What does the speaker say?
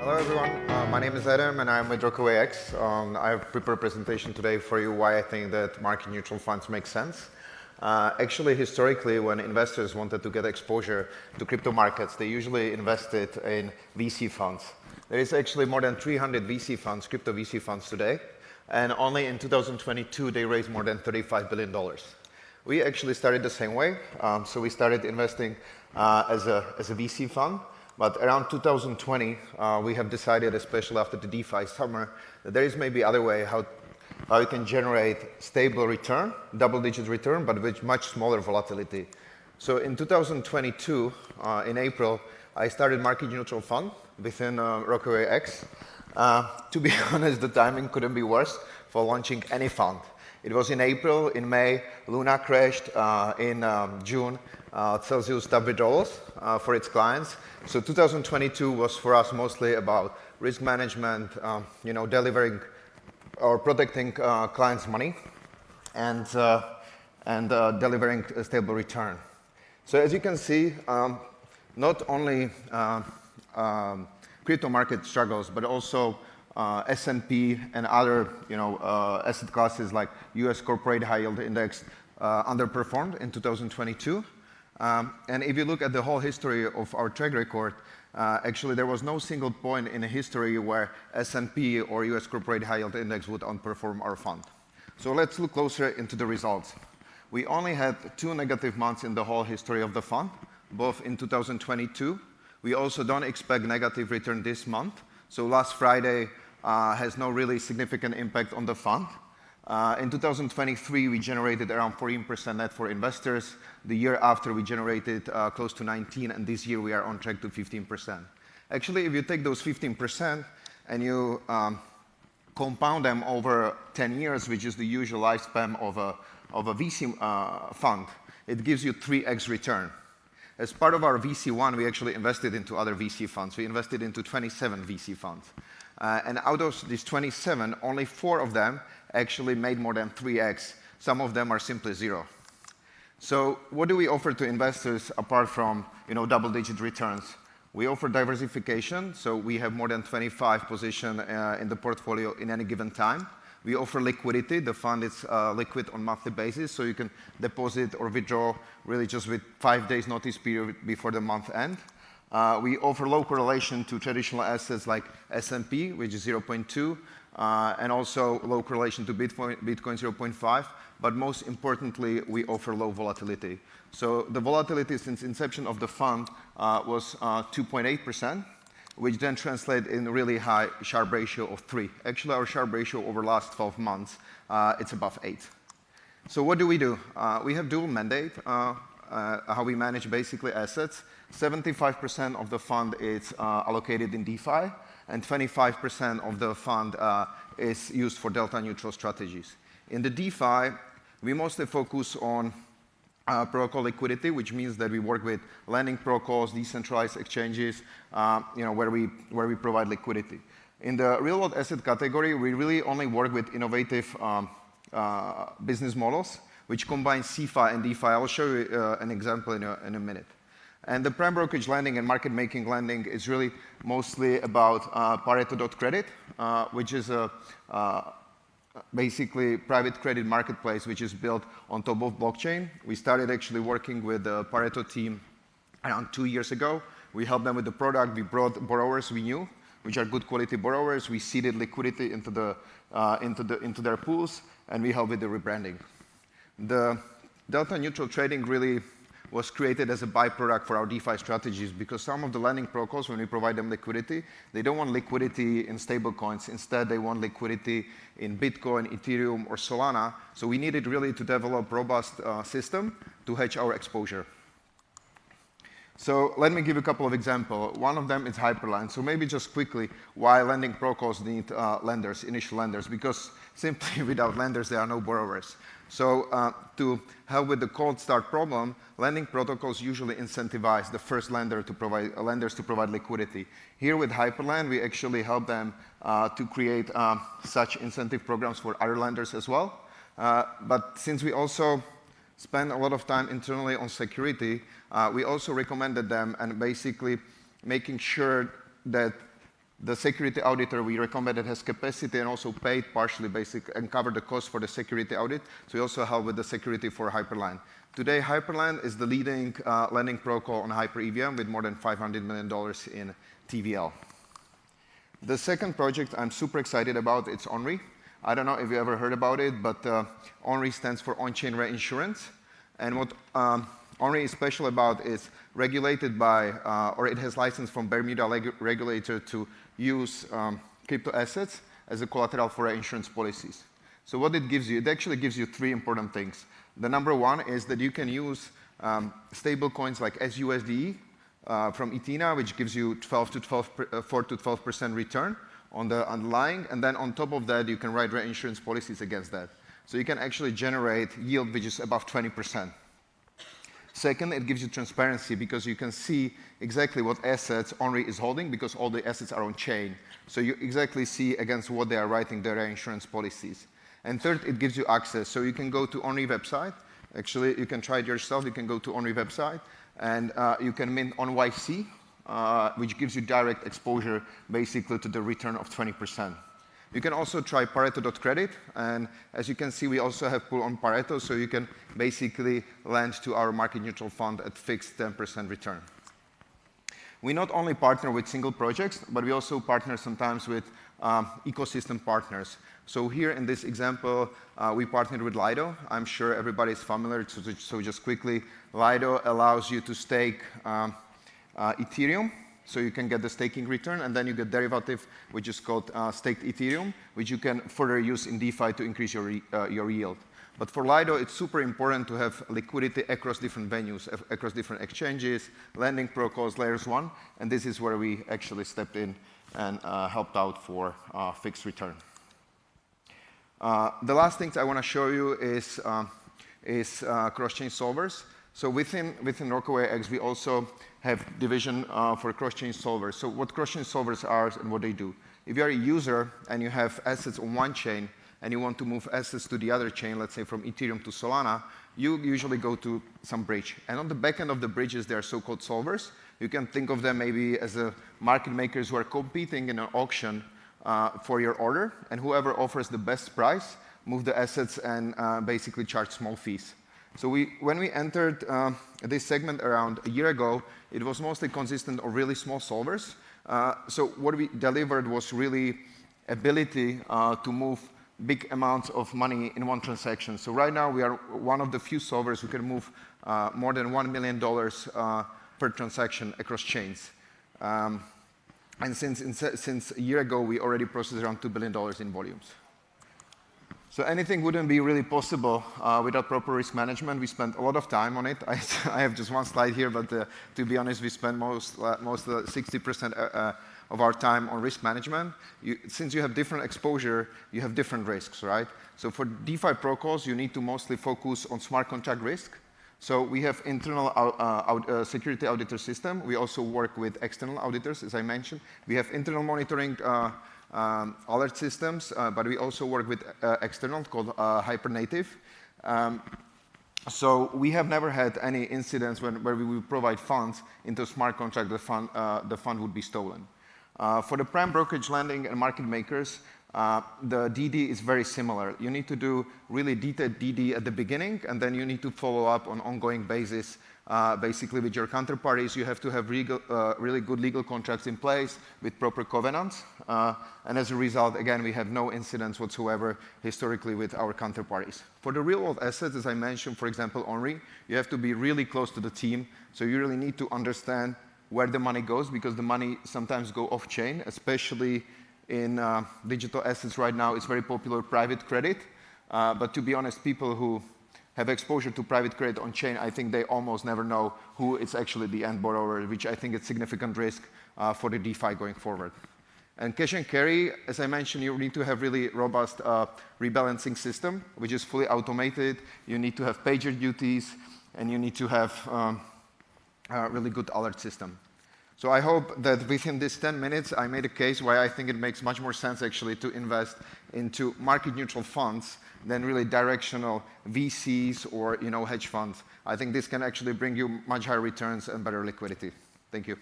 Hello everyone, my name is Adam and I'm with RockawayX. I have prepared a presentation today for you why I think that market neutral funds make sense. Actually, historically, when investors wanted to get exposure to crypto markets, they usually invested in VC funds. There is actually more than 300 VC funds, crypto VC funds today, and only in 2022 they raised more than $35 billion. We actually started the same way, so we started investing as a VC fund. But around 2020, we have decided, especially after the DeFi summer, that there is maybe other way how you can generate stable return, double-digit return, but with much smaller volatility. So in 2022, in April, I started market neutral fund within RockawayX. To be honest, the timing couldn't be worse for launching any fund. It was in April, in May, Luna crashed, in June, Celsius stopped withdrawals for its clients. So 2022 was for us mostly about risk management, delivering or protecting clients' money and delivering a stable return. So as you can see, not only crypto market struggles, but also S&P and other asset classes like US corporate high yield index underperformed in 2022. And if you look at the whole history of our track record, actually there was no single point in history where S&P or US corporate high yield index would outperform our fund. So let's look closer into the results. We only had 2 negative months in the whole history of the fund, both in 2022. We also don't expect negative return this month. So last Friday has no really significant impact on the fund. In 2023, we generated around 14% net for investors. The year after, we generated close to 19%, and this year we are on track to 15%. Actually, if you take those 15% and you compound them over 10 years, which is the usual lifespan of a VC fund, it gives you 3x return. As part of our VC1, we actually invested into other VC funds. We invested into 27 VC funds. And out of these 27, only 4 of them actually made more than 3x. Some of them are simply 0. So what do we offer to investors apart from double-digit returns? We offer diversification, so we have more than 25 positions in the portfolio in any given time. We offer liquidity. The fund is liquid on monthly basis, so you can deposit or withdraw really just with 5 days notice period before the month end. We offer low correlation to traditional assets like S&P, which is 0.2, and also low correlation to Bitcoin 0.5. But most importantly, we offer low volatility. So the volatility since inception of the fund was 2.8%, which then translates in a really high Sharpe ratio of 3. Actually, our Sharpe ratio over the last 12 months, it's above 8. So what do? We have dual mandate, how we manage basically assets. 75% of the fund is allocated in DeFi, and 25% of the fund is used for delta neutral strategies. In the DeFi, we mostly focus on protocol liquidity, which means that we work with lending protocols, decentralized exchanges, where we provide liquidity. In the real-world asset category, we really only work with innovative business models, which combine CeFi and DeFi. I'll show you an example in a minute. And the prime brokerage lending and market-making lending is really mostly about Pareto.credit, which is a basically private credit marketplace which is built on top of blockchain. We started actually working with the Pareto team around 2 years ago. We helped them with the product. We brought borrowers we knew, which are good quality borrowers. We seeded liquidity into their pools, and we helped with the rebranding. The delta neutral trading really was created as a byproduct for our DeFi strategies because some of the lending protocols, when we provide them liquidity, they don't want liquidity in stable coins. Instead, they want liquidity in Bitcoin, Ethereum, or Solana. So we needed really to develop a robust system to hedge our exposure. So let me give you a couple of examples. One of them is Hyperline. So maybe just quickly, why lending protocols need lenders, initial lenders? Because simply without lenders, there are no borrowers. So to help with the cold start problem, lending protocols usually incentivize the first lenders to provide liquidity. Here with Hyperline, we actually help them to create such incentive programs for other lenders as well. But since we also spend a lot of time internally on security, we also recommended them and basically making sure that The security auditor we recommended has capacity and also paid partially and covered the cost for the security audit. So we also help with the security for Hyperland. Today, Hyperland is the leading lending protocol on Hyper-EVM with more than $500 million in TVL. The second project I'm super excited about, it's ONRI. I don't know if you ever heard about it, but ONRI stands for Onchain Reinsurance. And what ONRI is special about is regulated by, or it has license from Bermuda regulator to use crypto assets as a collateral for insurance policies. So what it gives you, it actually gives you three important things. The number one is that you can use stable coins like SUSD from Ethena, which gives you 4 to 12% return on the underlying, and then on top of that, you can write reinsurance policies against that. So you can actually generate yield which is above 20%. Second, it gives you transparency because you can see exactly what assets ONRI is holding because all the assets are on chain. So you exactly see against what they are writing their insurance policies. And third, it gives you access. So you can go to ONRI website. Actually, you can try it yourself. You can go to ONRI website and you can mint ONYC, which gives you direct exposure basically to the return of 20%. You can also try Pareto.credit, and as you can see, we also have pool on Pareto, so you can basically lend to our market neutral fund at fixed 10% return. We not only partner with single projects, but we also partner sometimes with ecosystem partners. So here in this example, we partnered with Lido. I'm sure everybody is familiar, so just quickly, Lido allows you to stake Ethereum. So you can get the staking return, and then you get derivative, which is called staked Ethereum, which you can further use in DeFi to increase your yield. But for Lido, it's super important to have liquidity across different venues, across different exchanges, lending protocols, layers one, and this is where we actually stepped in and helped out for fixed return. The last thing I want to show you is cross-chain solvers. So within Rockaway X, we also have division for cross-chain solvers. So what cross-chain solvers are and what they do. If you are a user and you have assets on one chain and you want to move assets to the other chain, let's say from Ethereum to Solana, you usually go to some bridge. And on the back end of the bridges, there are so-called solvers. You can think of them maybe as market makers who are competing in an auction for your order, and whoever offers the best price, move the assets and basically charge small fees. So when we entered this segment around a year ago, it was mostly consistent of really small solvers. So what we delivered was really ability to move big amounts of money in one transaction. So right now we are one of the few solvers who can move more than $1 million per transaction across chains. And since a year ago, we already processed around $2 billion in volumes. So anything wouldn't be really possible without proper risk management. We spent a lot of time on it. I have just one slide here, but to be honest, we spend most 60% of our time on risk management. Since you have different exposure, you have different risks, right? So for DeFi protocols, you need to mostly focus on smart contract risk. So we have internal security auditor system. We also work with external auditors, as I mentioned. We have internal monitoring alert systems, but we also work with external called Hypernative. So we have never had any incidents where we would provide funds into a smart contract, the fund would be stolen. For the prime brokerage lending and market makers, the DD is very similar. You need to do really detailed DD at the beginning, and then you need to follow up on an ongoing basis. Basically, with your counterparties, you have to have really good legal contracts in place with proper covenants. And as a result, again, we have no incidents whatsoever historically with our counterparties. For the real-world assets, as I mentioned, for example, ONRI, you have to be really close to the team. So you really need to understand where the money goes, because the money sometimes go off-chain, especially in digital assets right now. It's very popular private credit. But to be honest, people who have exposure to private credit on chain, I think they almost never know who is actually the end borrower, which I think is significant risk for the DeFi going forward. And cash and carry, as I mentioned, you need to have really robust rebalancing system, which is fully automated. You need to have pager duties, and you need to have a really good alert system. So I hope that within this 10 minutes, I made a case why I think it makes much more sense actually to invest into market neutral funds than really directional VCs or hedge funds. I think this can actually bring you much higher returns and better liquidity. Thank you.